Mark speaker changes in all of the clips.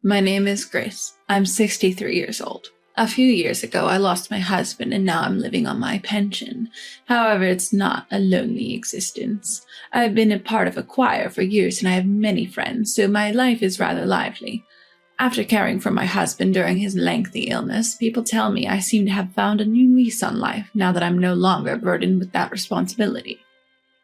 Speaker 1: My name is Grace. I'm 63 years old. A few years ago, I lost my husband and now I'm living on my pension. However, it's not a lonely existence. I've been a part of a choir for years and I have many friends, so my life is rather lively. After caring for my husband during his lengthy illness, people tell me I seem to have found a new lease on life now that I'm no longer burdened with that responsibility.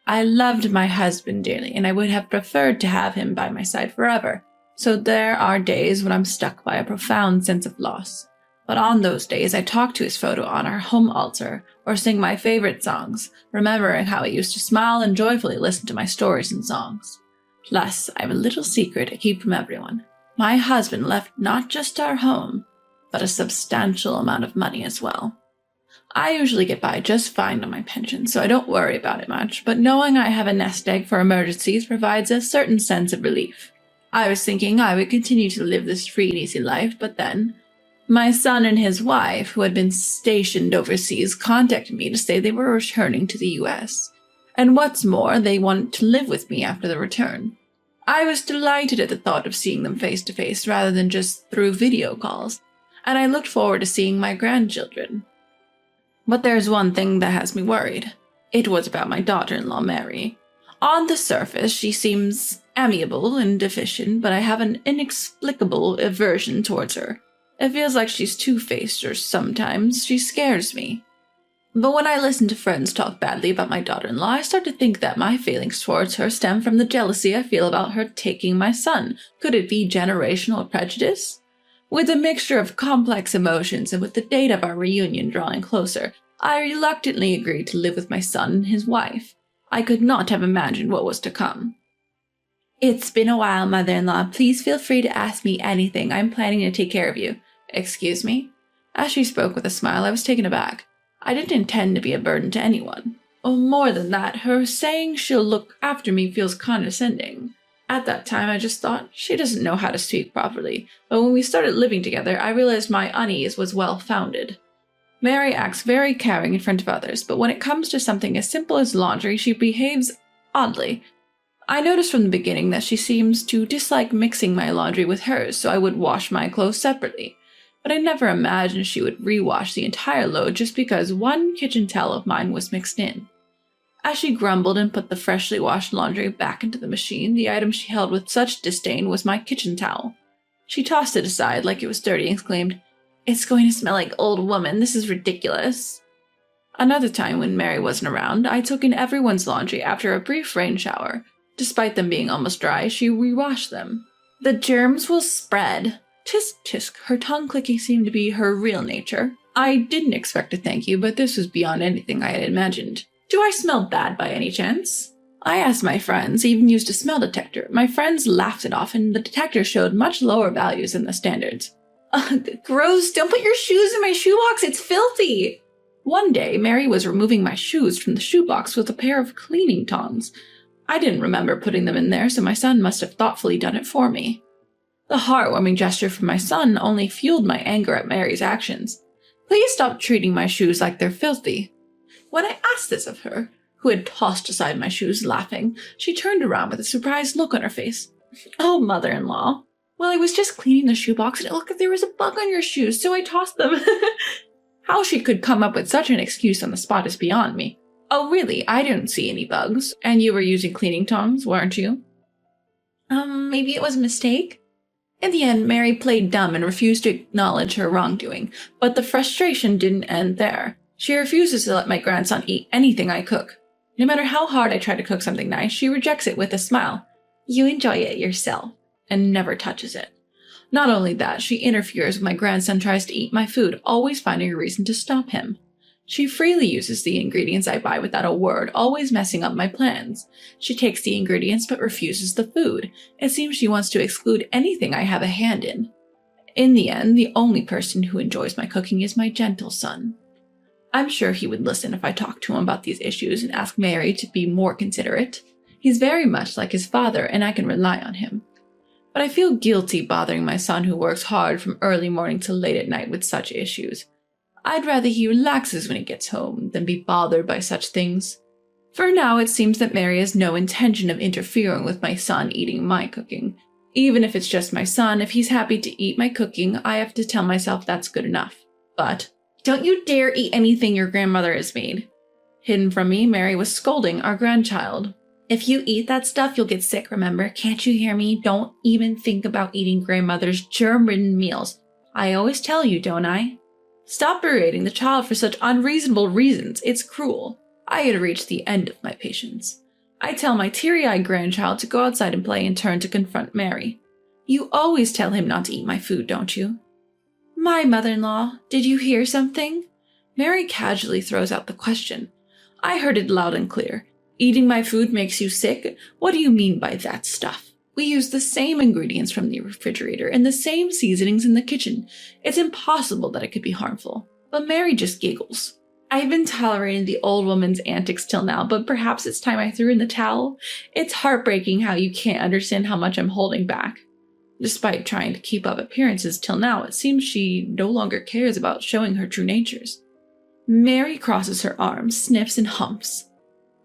Speaker 1: I loved my husband dearly and I would have preferred to have him by my side forever. So there are days when I'm struck by a profound sense of loss. But on those days, I talk to his photo on our home altar or sing my favorite songs, remembering how he used to smile and joyfully listen to my stories and songs. Plus, I have a little secret I keep from everyone. My husband left not just our home, but a substantial amount of money as well. I usually get by just fine on my pension, so I don't worry about it much, but knowing I have a nest egg for emergencies provides a certain sense of relief. I was thinking I would continue to live this free and easy life, but then my son and his wife, who had been stationed overseas, contacted me to say they were returning to the US. And what's more, they wanted to live with me after the return. I was delighted at the thought of seeing them face to face rather than just through video calls, and I looked forward to seeing my grandchildren. But there's one thing that has me worried. It was about my daughter-in-law, Mary. On the surface, she seems amiable and efficient, but I have an inexplicable aversion towards her. It feels like she's two-faced, or sometimes she scares me. But when I listen to friends talk badly about my daughter-in-law, I start to think that my feelings towards her stem from the jealousy I feel about her taking my son. Could it be generational prejudice? With a mixture of complex emotions and with the date of our reunion drawing closer, I reluctantly agreed to live with my son and his wife. I could not have imagined what was to come. It's been a while, mother-in-law. Please feel free to ask me anything. I'm planning to take care of you. Excuse me? As she spoke with a smile, I was taken aback. I didn't intend to be a burden to anyone. Oh, more than that, her saying she'll look after me feels condescending. At that time, I just thought, she doesn't know how to speak properly. But when we started living together, I realized my unease was well-founded. Mary acts very caring in front of others, but when it comes to something as simple as laundry, she behaves oddly. I noticed from the beginning that she seems to dislike mixing my laundry with hers, so I would wash my clothes separately. But I never imagined she would rewash the entire load just because one kitchen towel of mine was mixed in. As she grumbled and put the freshly washed laundry back into the machine, the item she held with such disdain was my kitchen towel. She tossed it aside like it was dirty and exclaimed, "It's going to smell like old woman. This is ridiculous." Another time when Mary wasn't around, I took in everyone's laundry after a brief rain shower. Despite them being almost dry, she rewashed them. "The germs will spread." Tisk tisk, her tongue clicking seemed to be her real nature. I didn't expect a thank you, but this was beyond anything I had imagined. "Do I smell bad by any chance?" I asked my friends, even used a smell detector. My friends laughed it off, and the detector showed much lower values than the standards. Gross, don't put your shoes in my shoebox, it's filthy! One day, Mary was removing my shoes from the shoebox with a pair of cleaning tongs. I didn't remember putting them in there, so my son must have thoughtfully done it for me. The heartwarming gesture from my son only fueled my anger at Mary's actions. "Please stop treating my shoes like they're filthy." When I asked this of her, who had tossed aside my shoes laughing, she turned around with a surprised look on her face. "Oh, mother-in-law. Well, I was just cleaning the shoebox and it looked like there was a bug on your shoes, so I tossed them." How she could come up with such an excuse on the spot is beyond me. "Oh, really? I didn't see any bugs. And you were using cleaning tongs, weren't you?" Maybe it was a mistake." In the end, Mary played dumb and refused to acknowledge her wrongdoing, but the frustration didn't end there. She refuses to let my grandson eat anything I cook. No matter how hard I try to cook something nice, she rejects it with a smile. "You enjoy it yourself," and never touches it. Not only that, she interferes when my grandson tries to eat my food, always finding a reason to stop him. She freely uses the ingredients I buy without a word, always messing up my plans. She takes the ingredients but refuses the food. It seems she wants to exclude anything I have a hand in. In the end, the only person who enjoys my cooking is my gentle son. I'm sure he would listen if I talked to him about these issues and asked Mary to be more considerate. He's very much like his father, and I can rely on him. But I feel guilty bothering my son who works hard from early morning till late at night with such issues. I'd rather he relaxes when he gets home than be bothered by such things. For now, it seems that Mary has no intention of interfering with my son eating my cooking. Even if it's just my son, if he's happy to eat my cooking, I have to tell myself that's good enough. But don't you dare eat anything your grandmother has made. Hidden from me, Mary was scolding our grandchild. If you eat that stuff, you'll get sick, remember? Can't you hear me? Don't even think about eating grandmother's germ-ridden meals. I always tell you, don't I? Stop berating the child for such unreasonable reasons. It's cruel. I had reached the end of my patience. I tell my teary-eyed grandchild to go outside and play and turn to confront Mary. You always tell him not to eat my food, don't you? My mother-in-law, did you hear something? Mary casually throws out the question. I heard it loud and clear. Eating my food makes you sick? What do you mean by that stuff? We use the same ingredients from the refrigerator and the same seasonings in the kitchen. It's impossible that it could be harmful. But Mary just giggles. I've been tolerating the old woman's antics till now, but perhaps it's time I threw in the towel. It's heartbreaking how you can't understand how much I'm holding back. Despite trying to keep up appearances till now, it seems she no longer cares about showing her true natures. Mary crosses her arms, sniffs, and humps.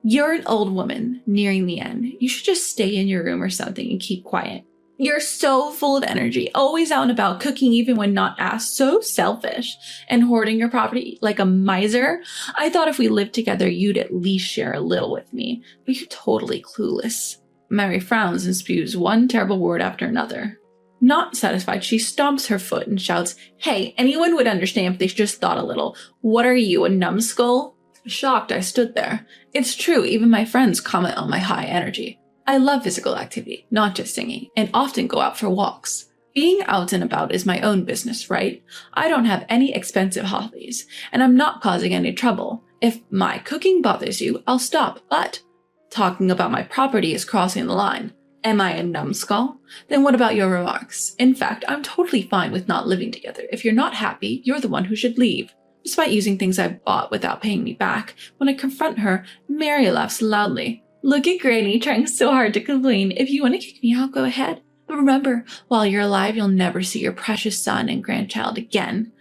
Speaker 1: You're an old woman, nearing the end. You should just stay in your room or something and keep quiet. You're so full of energy, always out and about, cooking even when not asked, so selfish, and hoarding your property like a miser. I thought if we lived together, you'd at least share a little with me, but you're totally clueless. Mary frowns and spews one terrible word after another. Not satisfied, she stomps her foot and shouts, Hey, anyone would understand if they just thought a little. What are you, a numbskull? Shocked, I stood there. It's true, even my friends comment on my high energy. I love physical activity, not just singing, and often go out for walks. Being out and about is my own business, right? I don't have any expensive hobbies, and I'm not causing any trouble. If my cooking bothers you, I'll stop, but talking about my property is crossing the line. Am I a numbskull? Then what about your remarks? In fact, I'm totally fine with not living together. If you're not happy, you're the one who should leave. Despite using things I bought without paying me back, when I confront her, Mary laughs loudly. Look at Granny trying so hard to complain. If you want to kick me out, go ahead. But remember, while you're alive, you'll never see your precious son and grandchild again.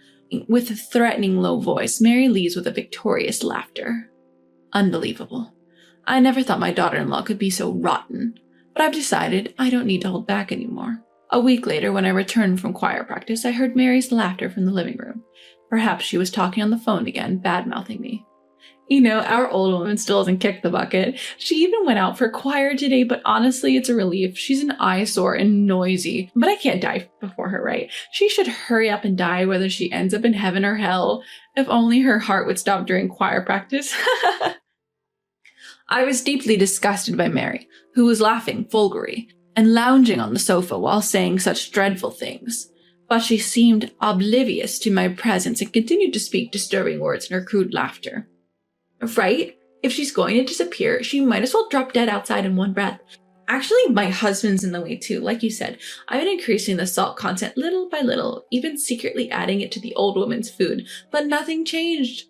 Speaker 1: With a threatening low voice, Mary leaves with a victorious laughter. Unbelievable. I never thought my daughter-in-law could be so rotten. But I've decided I don't need to hold back anymore. A week later, when I returned from choir practice, I heard Mary's laughter from the living room. Perhaps she was talking on the phone again, bad-mouthing me. You know, our old woman still hasn't kicked the bucket. She even went out for choir today, but honestly, it's a relief. She's an eyesore and noisy, but I can't die before her, right? She should hurry up and die, whether she ends up in heaven or hell. If only her heart would stop during choir practice. I was deeply disgusted by Mary, who was laughing vulgarly and lounging on the sofa while saying such dreadful things. But she seemed oblivious to my presence and continued to speak disturbing words in her crude laughter. Right? If she's going to disappear, she might as well drop dead outside in one breath. Actually, my husband's in the way too. Like you said, I've been increasing the salt content little by little, even secretly adding it to the old woman's food, but nothing changed.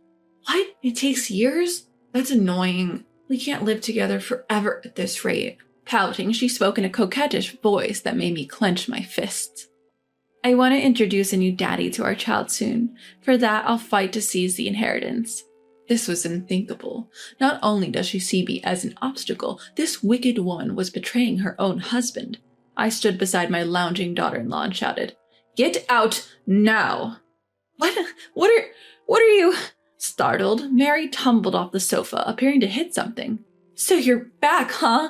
Speaker 1: What? It takes years? That's annoying. We can't live together forever at this rate. Pouting, she spoke in a coquettish voice that made me clench my fists. I want to introduce a new daddy to our child soon. For that, I'll fight to seize the inheritance. This was unthinkable. Not only does she see me as an obstacle, this wicked woman was betraying her own husband. I stood beside my lounging daughter-in-law and shouted, Get out now! What are you? Startled, Mary tumbled off the sofa, appearing to hit something. So you're back, huh?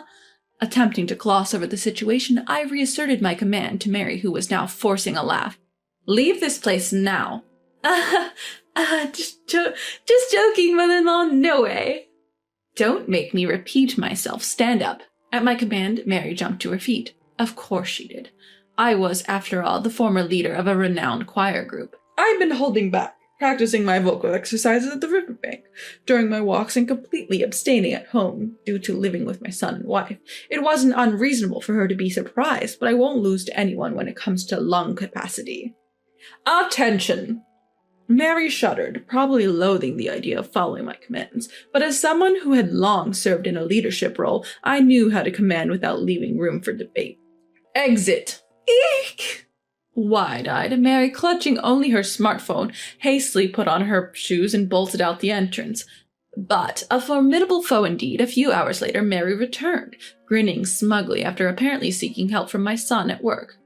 Speaker 1: Attempting to gloss over the situation, I reasserted my command to Mary, who was now forcing a laugh. Leave this place now. Just joking, mother-in-law, no way. Don't make me repeat myself. Stand up. At my command, Mary jumped to her feet. Of course she did. I was, after all, the former leader of a renowned choir group. I'd been holding back, practicing my vocal exercises at the riverbank during my walks and completely abstaining at home due to living with my son and wife. It wasn't unreasonable for her to be surprised, but I won't lose to anyone when it comes to lung capacity. Attention! Mary shuddered, probably loathing the idea of following my commands, but as someone who had long served in a leadership role, I knew how to command without leaving room for debate. Exit! Eek! Wide-eyed, Mary, clutching only her smartphone, hastily put on her shoes and bolted out the entrance. But a formidable foe indeed. A few hours later, Mary returned, grinning smugly after apparently seeking help from my son at work.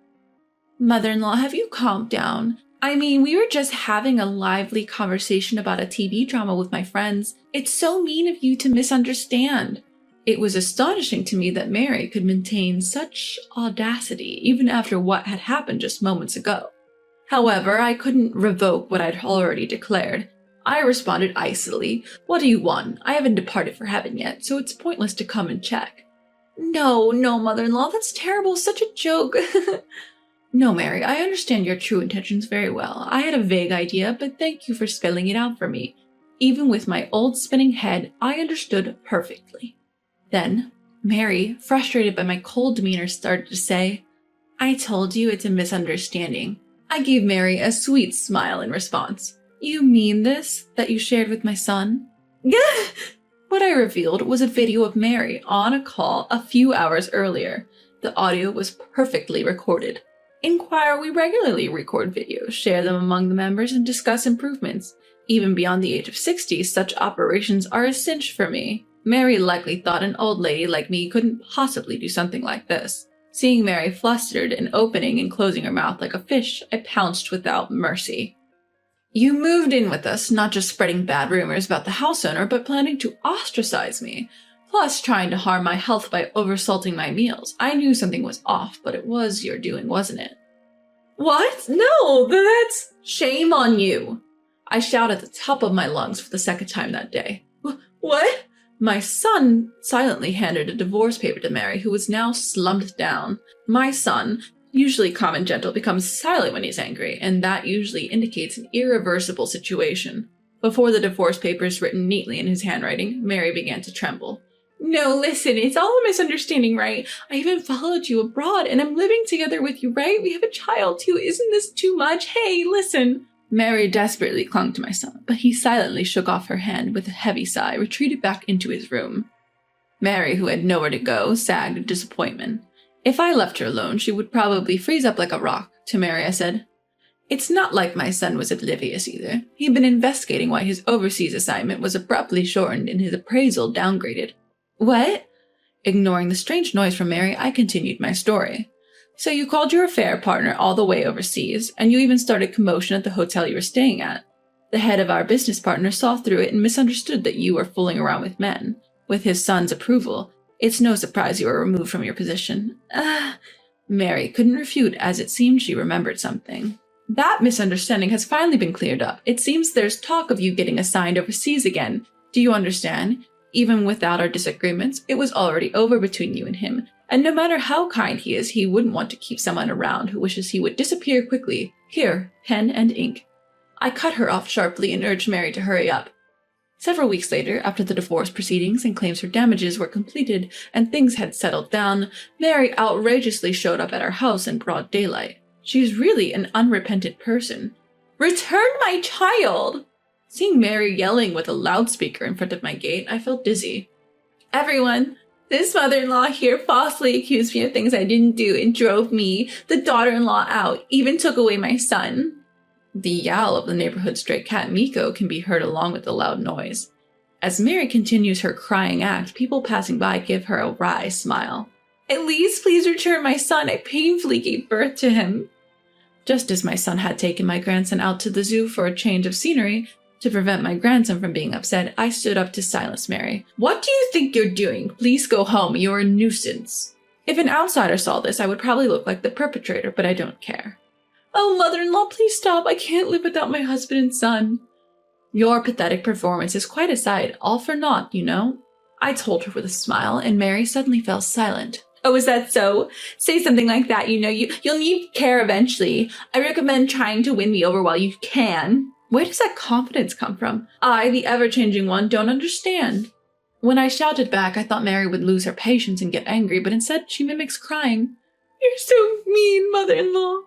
Speaker 1: Mother-in-law, have you calmed down? I mean, we were just having a lively conversation about a TV drama with my friends. It's so mean of you to misunderstand. It was astonishing to me that Mary could maintain such audacity even after what had happened just moments ago. However, I couldn't revoke what I'd already declared. I responded icily, "What do you want? I haven't departed for heaven yet, so it's pointless to come and check." No, mother-in-law, that's terrible, such a joke. No, Mary, I understand your true intentions very well. I had a vague idea, but thank you for spelling it out for me. Even with my old spinning head, I understood perfectly. Then, Mary, frustrated by my cold demeanor, started to say, "I told you it's a misunderstanding." I gave Mary a sweet smile in response. "You mean this, that you shared with my son?" What I revealed was a video of Mary on a call a few hours earlier. The audio was perfectly recorded. In Choir, we regularly record videos, share them among the members, and discuss improvements. Even beyond the age of 60, such operations are a cinch for me. Mary likely thought an old lady like me couldn't possibly do something like this. Seeing Mary flustered and opening and closing her mouth like a fish, I pounced without mercy. "You moved in with us, not just spreading bad rumors about the house owner, but planning to ostracize me, plus trying to harm my health by oversalting my meals. I knew something was off, but it was your doing, wasn't it?" "What? No, that's shame on you!" I shouted at the top of my lungs for the second time that day. "What?" My son silently handed a divorce paper to Mary, who was now slumped down. My son, usually calm and gentle, becomes silent when he's angry, and that usually indicates an irreversible situation. Before the divorce papers written neatly in his handwriting, Mary began to tremble. "No, listen, it's all a misunderstanding, right? I even followed you abroad, and I'm living together with you, right? We have a child, too. Isn't this too much? Hey, listen." Mary desperately clung to my son, but he silently shook off her hand with a heavy sigh, retreated back into his room. Mary, who had nowhere to go, sagged in disappointment. If I left her alone, she would probably freeze up like a rock. To Mary, I said, "It's not like my son was oblivious either. He'd been investigating why his overseas assignment was abruptly shortened and his appraisal downgraded." "What?" Ignoring the strange noise from Mary, I continued my story. "So you called your affair partner all the way overseas, and you even started commotion at the hotel you were staying at. The head of our business partner saw through it and misunderstood that you were fooling around with men. With his son's approval, it's no surprise you were removed from your position." Mary couldn't refute, as it seemed she remembered something. "That misunderstanding has finally been cleared up. It seems there's talk of you getting assigned overseas again. Do you understand? Even without our disagreements, it was already over between you and him. And no matter how kind he is, he wouldn't want to keep someone around who wishes he would disappear quickly. Here, pen and ink." I cut her off sharply and urged Mary to hurry up. Several weeks later, after the divorce proceedings and claims for damages were completed and things had settled down, Mary outrageously showed up at our house in broad daylight. She's really an unrepentant person. "Return my child!" Seeing Mary yelling with a loudspeaker in front of my gate, I felt dizzy. "Everyone, this mother-in-law here falsely accused me of things I didn't do and drove me, the daughter-in-law, out, even took away my son." The yowl of the neighborhood stray cat Miko can be heard along with the loud noise. As Mary continues her crying act, people passing by give her a wry smile. "At least please return my son. I painfully gave birth to him." Just as my son had taken my grandson out to the zoo for a change of scenery, to prevent my grandson from being upset, I stood up to silence Mary. "What do you think you're doing? Please go home. You're a nuisance." If an outsider saw this, I would probably look like the perpetrator, but I don't care. "Oh, mother-in-law, please stop. I can't live without my husband and son." "Your pathetic performance is quite a sight, all for naught, you know," I told her with a smile, and Mary suddenly fell silent. "Oh, is that so? Say something like that, you'll need care eventually. I recommend trying to win me over while you can." Where does that confidence come from? I, the ever-changing one, don't understand. When I shouted back, I thought Mary would lose her patience and get angry, but instead she mimics crying. "You're so mean, mother-in-law."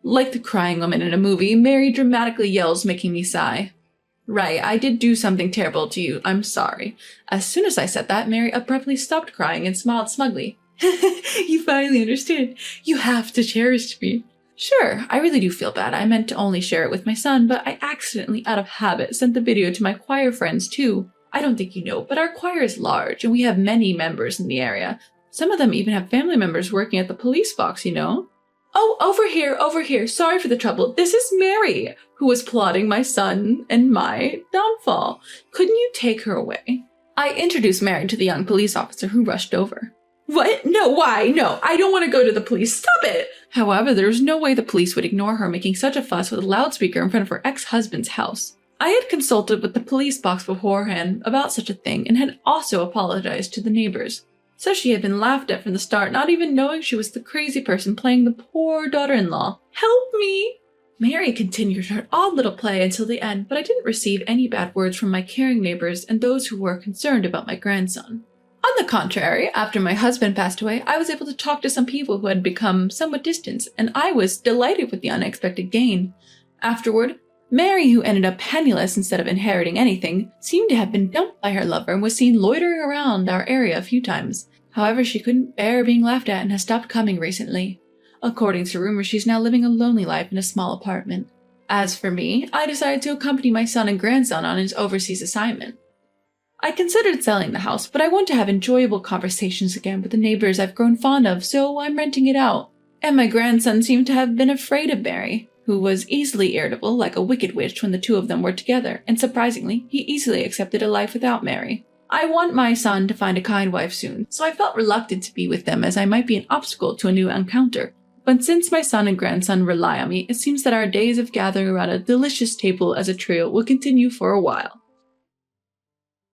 Speaker 1: Like the crying woman in a movie, Mary dramatically yells, making me sigh. "Right, I did do something terrible to you. I'm sorry." As soon as I said that, Mary abruptly stopped crying and smiled smugly. "You finally understand. You have to cherish me." "Sure, I really do feel bad. I meant to only share it with my son, but I accidentally, out of habit, sent the video to my choir friends too." I don't think you know, but our choir is large, and we have many members in the area. Some of them even have family members working at the police box, you know? Oh, over here. Sorry for the trouble. This is Mary, who was plotting my son and my downfall. Couldn't you take her away? I introduced Mary to the young police officer who rushed over. What? No, why? No, I don't want to go to the police. Stop it! However, there was no way the police would ignore her making such a fuss with a loudspeaker in front of her ex-husband's house. I had consulted with the police box beforehand about such a thing and had also apologized to the neighbors. So she had been laughed at from the start, not even knowing she was the crazy person playing the poor daughter-in-law. Help me! Mary continued her odd little play until the end, but I didn't receive any bad words from my caring neighbors and those who were concerned about my grandson. On the contrary, after my husband passed away, I was able to talk to some people who had become somewhat distant, and I was delighted with the unexpected gain. Afterward, Mary, who ended up penniless instead of inheriting anything, seemed to have been dumped by her lover and was seen loitering around our area a few times. However, she couldn't bear being laughed at and has stopped coming recently. According to rumors, she's now living a lonely life in a small apartment. As for me, I decided to accompany my son and grandson on his overseas assignment. I considered selling the house, but I want to have enjoyable conversations again with the neighbors I've grown fond of, so I'm renting it out. And my grandson seemed to have been afraid of Mary, who was easily irritable like a wicked witch when the two of them were together, and surprisingly, he easily accepted a life without Mary. I want my son to find a kind wife soon, so I felt reluctant to be with them as I might be an obstacle to a new encounter. But since my son and grandson rely on me, it seems that our days of gathering around a delicious table as a trio will continue for a while.